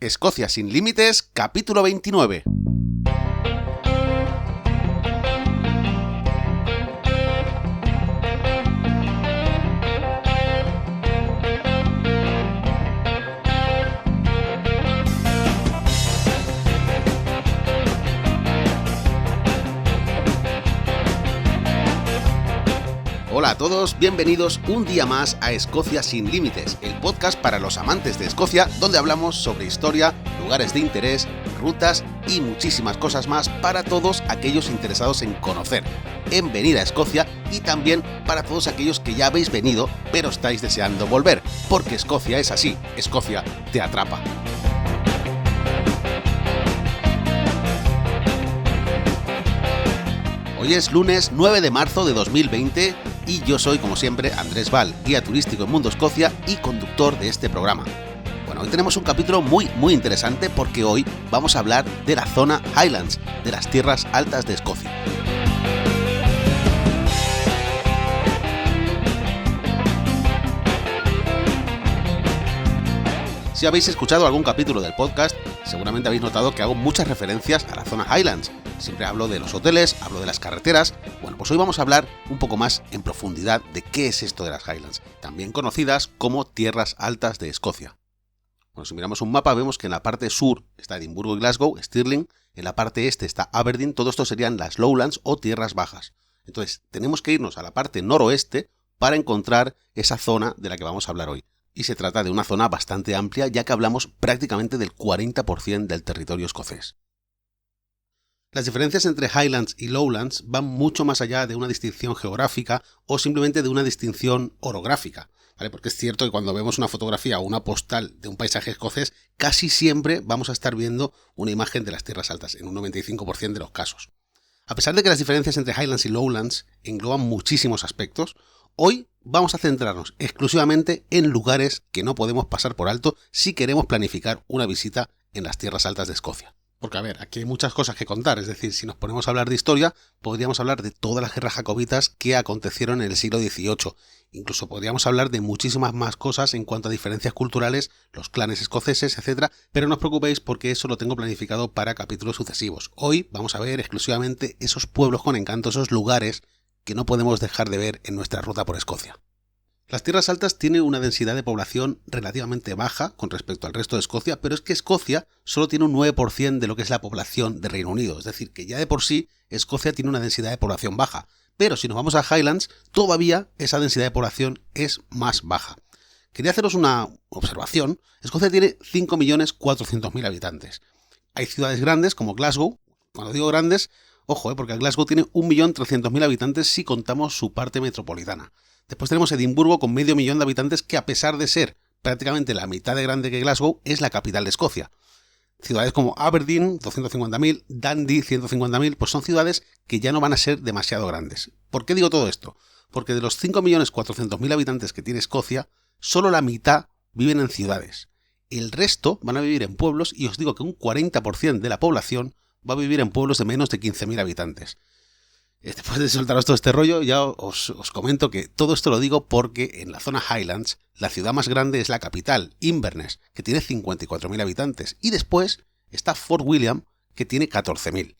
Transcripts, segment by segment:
Escocia sin límites, capítulo 29. Hola a todos, bienvenidos un día más a Escocia sin límites, el podcast para los amantes de Escocia, donde hablamos sobre historia, lugares de interés, rutas y muchísimas cosas más para todos aquellos interesados en conocer, en venir a Escocia y también para todos aquellos que ya habéis venido pero estáis deseando volver, porque Escocia es así, Escocia te atrapa. Hoy es lunes 9 de marzo de 2020 y yo soy, como siempre, Andrés Val, guía turístico en Mundo Escocia y conductor de este programa. Bueno, hoy tenemos un capítulo muy interesante porque hoy vamos a hablar de la zona Highlands, de las tierras altas de Escocia. Si habéis escuchado algún capítulo del podcast, seguramente habéis notado que hago muchas referencias a la zona Highlands. Siempre hablo de los hoteles, hablo de las carreteras. Bueno, pues hoy vamos a hablar un poco más en profundidad de qué es esto de las Highlands, también conocidas como tierras altas de Escocia. Bueno, si miramos un mapa vemos que en la parte sur está Edimburgo y Glasgow, Stirling, en la parte este está Aberdeen, todo esto serían las Lowlands o tierras bajas. Entonces, tenemos que irnos a la parte noroeste para encontrar esa zona de la que vamos a hablar hoy. Y se trata de una zona bastante amplia, ya que hablamos prácticamente del 40% del territorio escocés. Las diferencias entre Highlands y Lowlands van mucho más allá de una distinción geográfica o simplemente de una distinción orográfica, ¿vale? Porque es cierto que cuando vemos una fotografía o una postal de un paisaje escocés, casi siempre vamos a estar viendo una imagen de las tierras altas, en un 95% de los casos. A pesar de que las diferencias entre Highlands y Lowlands engloban muchísimos aspectos, hoy vamos a centrarnos exclusivamente en lugares que no podemos pasar por alto si queremos planificar una visita en las tierras altas de Escocia. Porque, a ver, aquí hay muchas cosas que contar, es decir, si nos ponemos a hablar de historia, podríamos hablar de todas las guerras jacobitas que acontecieron en el siglo XVIII. Incluso podríamos hablar de muchísimas más cosas en cuanto a diferencias culturales, los clanes escoceses, etc. Pero no os preocupéis porque eso lo tengo planificado para capítulos sucesivos. Hoy vamos a ver exclusivamente esos pueblos con encanto, esos lugares que no podemos dejar de ver en nuestra ruta por Escocia. Las tierras altas tienen una densidad de población relativamente baja con respecto al resto de Escocia, pero es que Escocia solo tiene un 9% de lo que es la población de Reino Unido, es decir, que ya de por sí Escocia tiene una densidad de población baja, pero si nos vamos a Highlands, todavía esa densidad de población es más baja. Quería haceros una observación, Escocia tiene 5.400.000 habitantes. Hay ciudades grandes como Glasgow, cuando digo grandes, ojo, porque Glasgow tiene 1.300.000 habitantes si contamos su parte metropolitana. Después tenemos Edimburgo con 500.000 de habitantes que, a pesar de ser prácticamente la mitad de grande que Glasgow, es la capital de Escocia. Ciudades como Aberdeen, 250.000, Dundee, 150.000, pues son ciudades que ya no van a ser demasiado grandes. ¿Por qué digo todo esto? Porque de los 5.400.000 habitantes que tiene Escocia, solo la mitad viven en ciudades. El resto van a vivir en pueblos y os digo que un 40% de la población va a vivir en pueblos de menos de 15.000 habitantes. Después de soltaros todo este rollo, ya os comento que todo esto lo digo porque en la zona Highlands, la ciudad más grande es la capital, Inverness, que tiene 54.000 habitantes, y después está Fort William, que tiene 14.000.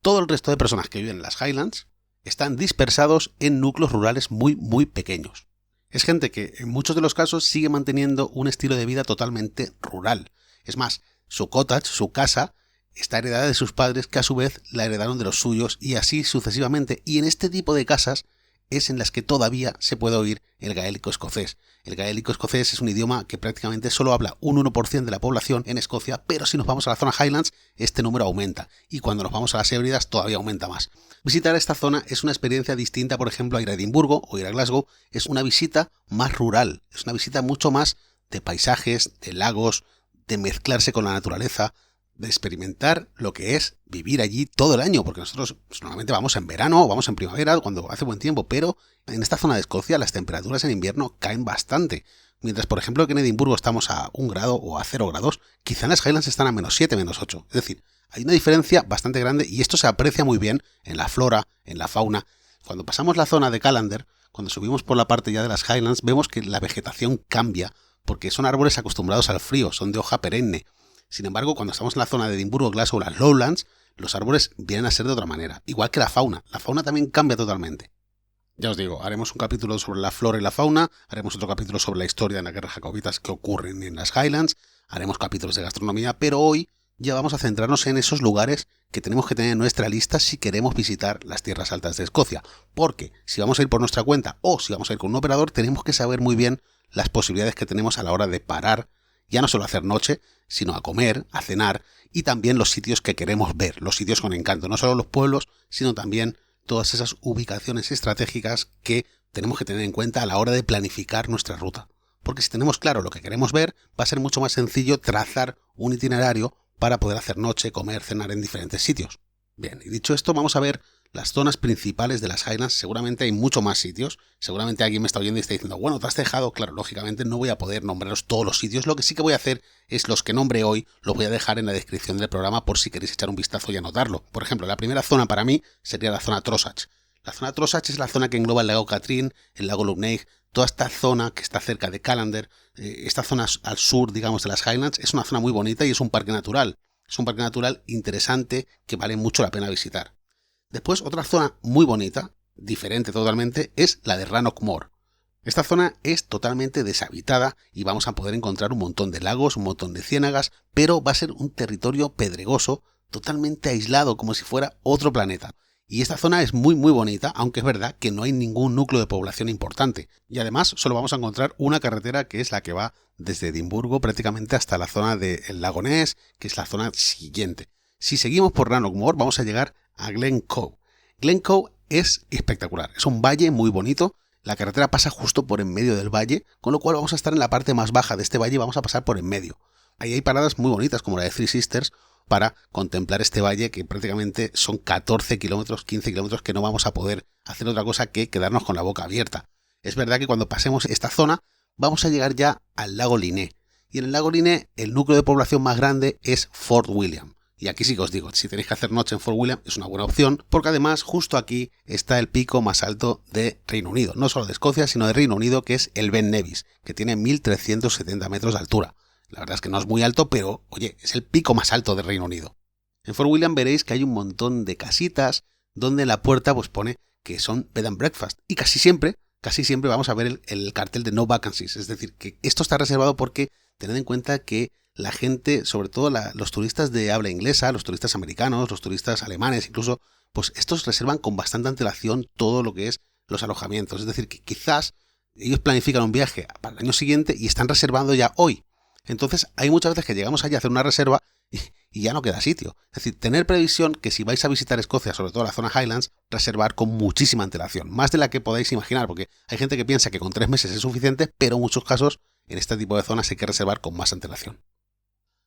Todo el resto de personas que viven en las Highlands están dispersados en núcleos rurales muy pequeños. Es gente que en muchos de los casos sigue manteniendo un estilo de vida totalmente rural. Es más, su cottage, su casa, está heredada de sus padres que a su vez la heredaron de los suyos y así sucesivamente. Y en este tipo de casas es en las que todavía se puede oír el gaélico escocés. El gaélico escocés es un idioma que prácticamente solo habla un 1% de la población en Escocia, pero si nos vamos a la zona Highlands este número aumenta y cuando nos vamos a las Hébridas todavía aumenta más. Visitar esta zona es una experiencia distinta, por ejemplo, a ir a Edimburgo o ir a Glasgow. Es una visita más rural, es una visita mucho más de paisajes, de lagos, de mezclarse con la naturaleza, de experimentar lo que es vivir allí todo el año, porque nosotros normalmente vamos en verano o vamos en primavera cuando hace buen tiempo, pero en esta zona de Escocia las temperaturas en invierno caen bastante. Mientras, por ejemplo, que en Edimburgo estamos a 1 grado o a 0 grados, quizá en las Highlands están a -7, -8. Es decir, hay una diferencia bastante grande y esto se aprecia muy bien en la flora, en la fauna. Cuando pasamos la zona de Callander, cuando subimos por la parte ya de las Highlands, vemos que la vegetación cambia porque son árboles acostumbrados al frío, son de hoja perenne. Sin embargo, cuando estamos en la zona de Edimburgo, Glasgow, las Lowlands, los árboles vienen a ser de otra manera, igual que la fauna. La fauna también cambia totalmente. Ya os digo, haremos un capítulo sobre la flora y la fauna, haremos otro capítulo sobre la historia de las guerras jacobitas que ocurren en las Highlands, haremos capítulos de gastronomía, pero hoy ya vamos a centrarnos en esos lugares que tenemos que tener en nuestra lista si queremos visitar las tierras altas de Escocia. Porque si vamos a ir por nuestra cuenta o si vamos a ir con un operador, tenemos que saber muy bien las posibilidades que tenemos a la hora de parar, ya no solo a hacer noche, sino a comer, a cenar y también los sitios que queremos ver, los sitios con encanto, no solo los pueblos, sino también todas esas ubicaciones estratégicas que tenemos que tener en cuenta a la hora de planificar nuestra ruta. Porque si tenemos claro lo que queremos ver, va a ser mucho más sencillo trazar un itinerario para poder hacer noche, comer, cenar en diferentes sitios. Bien, y dicho esto, vamos a ver las zonas principales de las Highlands. Seguramente hay mucho más sitios. Seguramente alguien me está oyendo y está diciendo, bueno, te has dejado. Claro, lógicamente no voy a poder nombraros todos los sitios. Lo que sí que voy a hacer es los que nombre hoy, los voy a dejar en la descripción del programa por si queréis echar un vistazo y anotarlo. Por ejemplo, la primera zona para mí sería la zona Trossachs. La zona Trossachs es la zona que engloba el lago Katrine, el lago Lough Neagh, toda esta zona que está cerca de Callander. Esta zona al sur, digamos, de las Highlands, es una zona muy bonita y es un parque natural. Es un parque natural interesante que vale mucho la pena visitar. Después, otra zona muy bonita, diferente totalmente, es la de Rannoch Moor. Esta zona es totalmente deshabitada y vamos a poder encontrar un montón de lagos, un montón de ciénagas, pero va a ser un territorio pedregoso, totalmente aislado, como si fuera otro planeta. Y esta zona es muy bonita, aunque es verdad que no hay ningún núcleo de población importante. Y además solo vamos a encontrar una carretera que es la que va desde Edimburgo prácticamente hasta la zona del lago Ness, que es la zona siguiente. Si seguimos por Rannoch Moor vamos a llegar a Glen Coe. Glen Coe es espectacular, es un valle muy bonito. La carretera pasa justo por en medio del valle, con lo cual vamos a estar en la parte más baja de este valle y vamos a pasar por en medio. Ahí hay paradas muy bonitas como la de Three Sisters, para contemplar este valle que prácticamente son 14 kilómetros, 15 kilómetros que no vamos a poder hacer otra cosa que quedarnos con la boca abierta. Es verdad que cuando pasemos esta zona vamos a llegar ya al lago Linné. Y en el lago Linné el núcleo de población más grande es Fort William. Y aquí sí que os digo, si tenéis que hacer noche en Fort William es una buena opción, porque además justo aquí está el pico más alto de Reino Unido. No solo de Escocia, sino de Reino Unido, que es el Ben Nevis, que tiene 1370 metros de altura. La verdad es que no es muy alto, pero, oye, es el pico más alto del Reino Unido. En Fort William veréis que hay un montón de casitas donde en la puerta pues pone que son bed and breakfast. Y casi siempre vamos a ver el cartel de no vacancies. Es decir, que esto está reservado porque tened en cuenta que la gente, sobre todo los turistas de habla inglesa, los turistas americanos, los turistas alemanes incluso, pues estos reservan con bastante antelación todo lo que es los alojamientos. Es decir, que quizás ellos planifican un viaje para el año siguiente y están reservando ya hoy. Entonces hay muchas veces que llegamos allí a hacer una reserva y ya no queda sitio. Es decir, tener previsión que si vais a visitar Escocia, sobre todo la zona Highlands, reservar con muchísima antelación, más de la que podáis imaginar, porque hay gente que piensa que con 3 meses es suficiente, pero en muchos casos en este tipo de zonas hay que reservar con más antelación.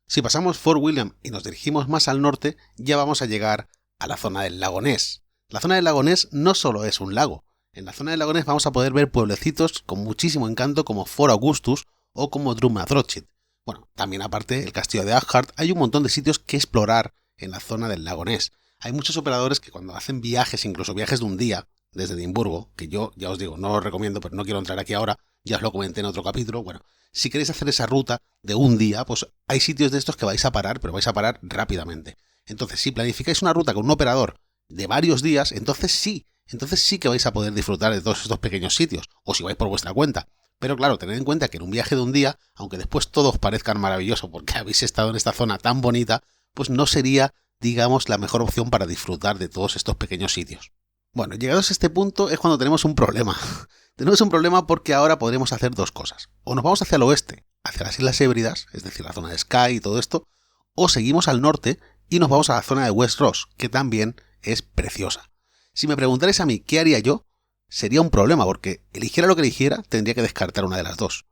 Si pasamos Fort William y nos dirigimos más al norte, ya vamos a llegar a la zona del lago Ness. La zona del lago Ness no solo es un lago. En la zona del lago Ness vamos a poder ver pueblecitos con muchísimo encanto como Fort Augustus o como Drumnadrochit. Bueno, también aparte el castillo de Ashart, hay un montón de sitios que explorar en la zona del lago Ness. Hay muchos operadores que cuando hacen viajes, incluso viajes de un día, desde Edimburgo, que yo ya os digo, no lo recomiendo, pero no quiero entrar aquí ahora, ya os lo comenté en otro capítulo, bueno, si queréis hacer esa ruta de un día, pues hay sitios de estos que vais a parar, pero vais a parar rápidamente. Entonces, si planificáis una ruta con un operador de varios días, entonces sí que vais a poder disfrutar de todos estos pequeños sitios, o si vais por vuestra cuenta. Pero claro, tened en cuenta que en un viaje de un día, aunque después todos parezcan maravilloso porque habéis estado en esta zona tan bonita, pues no sería, digamos, la mejor opción para disfrutar de todos estos pequeños sitios. Bueno, llegados a este punto es cuando tenemos un problema. Tenemos un problema porque ahora podremos hacer dos cosas. O nos vamos hacia el oeste, hacia las Islas Hébridas, es decir, la zona de Skye y todo esto, o seguimos al norte y nos vamos a la zona de West Ross, que también es preciosa. Si me preguntarais a mí qué haría yo, sería un problema porque eligiera lo que eligiera, tendría que descartar una de las dos.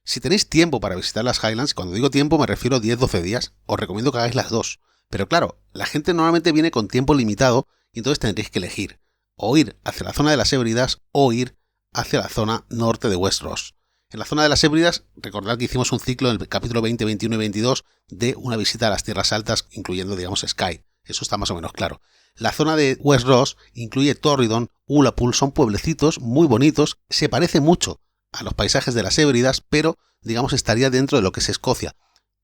Si tenéis tiempo para visitar las Highlands, cuando digo tiempo me refiero a 10-12 días, os recomiendo que hagáis las dos. Pero claro, la gente normalmente viene con tiempo limitado y entonces tendréis que elegir o ir hacia la zona de las Hébridas o ir hacia la zona norte de West Ross. En la zona de las Hébridas, recordad que hicimos un ciclo en el capítulo 20, 21 y 22 de una visita a las tierras altas, incluyendo, digamos, Skye. Eso está más o menos claro. La zona de West Ross incluye Torridon, Ullapool, son pueblecitos muy bonitos, se parece mucho a los paisajes de las Hébridas, pero, digamos, estaría dentro de lo que es Escocia.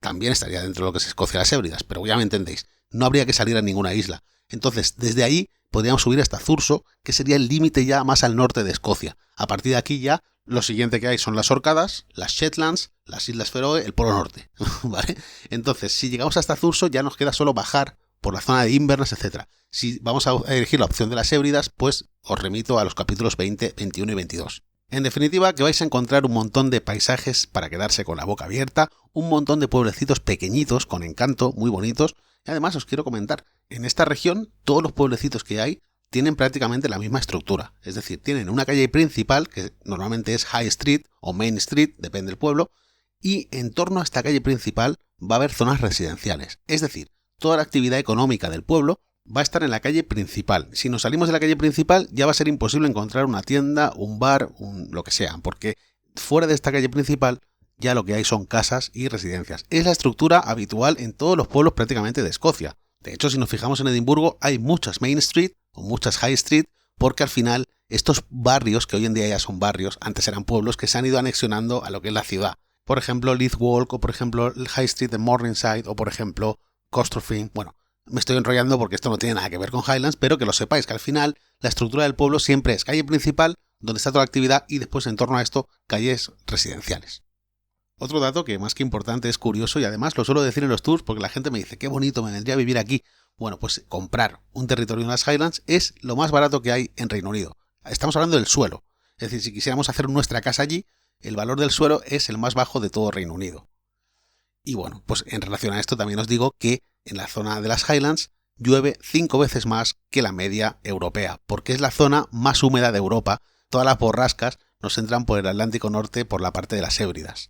también estaría dentro de lo que es Escocia las Hébridas, pero ya me entendéis, no habría que salir a ninguna isla. Entonces, desde ahí podríamos subir hasta Thurso, que sería el límite ya más al norte de Escocia. A partir de aquí ya lo siguiente que hay son las Orcadas, las Shetlands, las Islas Feroe, el Polo Norte, ¿vale? Entonces, si llegamos hasta Thurso ya nos queda solo bajar por la zona de Inverness, etc. Si vamos a elegir la opción de las Hébridas, pues os remito a los capítulos 20, 21 y 22. En definitiva, que vais a encontrar un montón de paisajes para quedarse con la boca abierta, un montón de pueblecitos pequeñitos con encanto, muy bonitos, y además os quiero comentar, en esta región todos los pueblecitos que hay tienen prácticamente la misma estructura, es decir, tienen una calle principal, que normalmente es High Street o Main Street, depende del pueblo, y en torno a esta calle principal va a haber zonas residenciales, es decir, toda la actividad económica del pueblo va a estar en la calle principal. Si nos salimos de la calle principal ya va a ser imposible encontrar una tienda, un bar, lo que sea, porque fuera de esta calle principal ya lo que hay son casas y residencias. Es la estructura habitual en todos los pueblos prácticamente de Escocia. De hecho, si nos fijamos en Edimburgo hay muchas Main Street o muchas High Street, porque al final estos barrios, que hoy en día ya son barrios, antes eran pueblos que se han ido anexionando a lo que es la ciudad. Por ejemplo, Leith Walk, o por ejemplo el High Street de Morningside, o por ejemplo Corstorphine. Bueno, me estoy enrollando porque esto no tiene nada que ver con Highlands, pero que lo sepáis, que al final la estructura del pueblo siempre es calle principal, donde está toda la actividad, y después en torno a esto, calles residenciales. Otro dato que más que importante es curioso, y además lo suelo decir en los tours porque la gente me dice, qué bonito, me vendría a vivir aquí. Bueno, pues comprar un territorio en las Highlands es lo más barato que hay en Reino Unido. Estamos hablando del suelo. Es decir, si quisiéramos hacer nuestra casa allí, el valor del suelo es el más bajo de todo Reino Unido. Y bueno, pues en relación a esto también os digo que en la zona de las Highlands llueve 5 veces más que la media europea, porque es la zona más húmeda de Europa. Todas las borrascas nos entran por el Atlántico Norte por la parte de las Hébridas.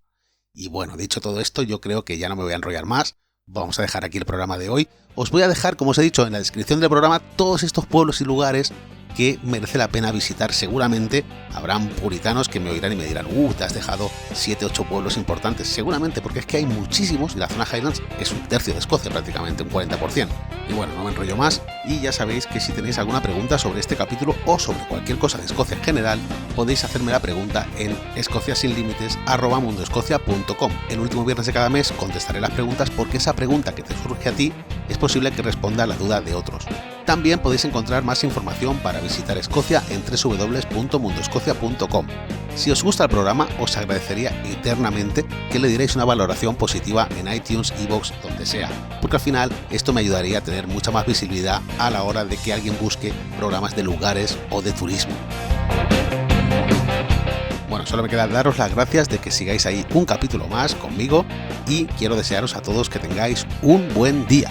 Y bueno, dicho todo esto, yo creo que ya no me voy a enrollar más. Vamos a dejar aquí el programa de hoy. Os voy a dejar, como os he dicho, en la descripción del programa todos estos pueblos y lugares que merece la pena visitar. Seguramente habrán puritanos que me oirán y me dirán, te has dejado 7-8 pueblos importantes. Seguramente, porque es que hay muchísimos y la zona Highlands es un tercio de Escocia, prácticamente un 40%. Y bueno, no me enrollo más, y ya sabéis que si tenéis alguna pregunta sobre este capítulo o sobre cualquier cosa de Escocia en general, podéis hacerme la pregunta en escociasinlimites@mundoescocia.com. El último viernes de cada mes contestaré las preguntas, porque esa pregunta que te surge a ti es posible que responda a la duda de otros. También podéis encontrar más información para visitar Escocia en www.mundoescocia.com. Si os gusta el programa, os agradecería eternamente que le dierais una valoración positiva en iTunes, iVoox, donde sea, porque al final esto me ayudaría a tener mucha más visibilidad a la hora de que alguien busque programas de lugares o de turismo. Bueno, solo me queda daros las gracias de que sigáis ahí un capítulo más conmigo, y quiero desearos a todos que tengáis un buen día.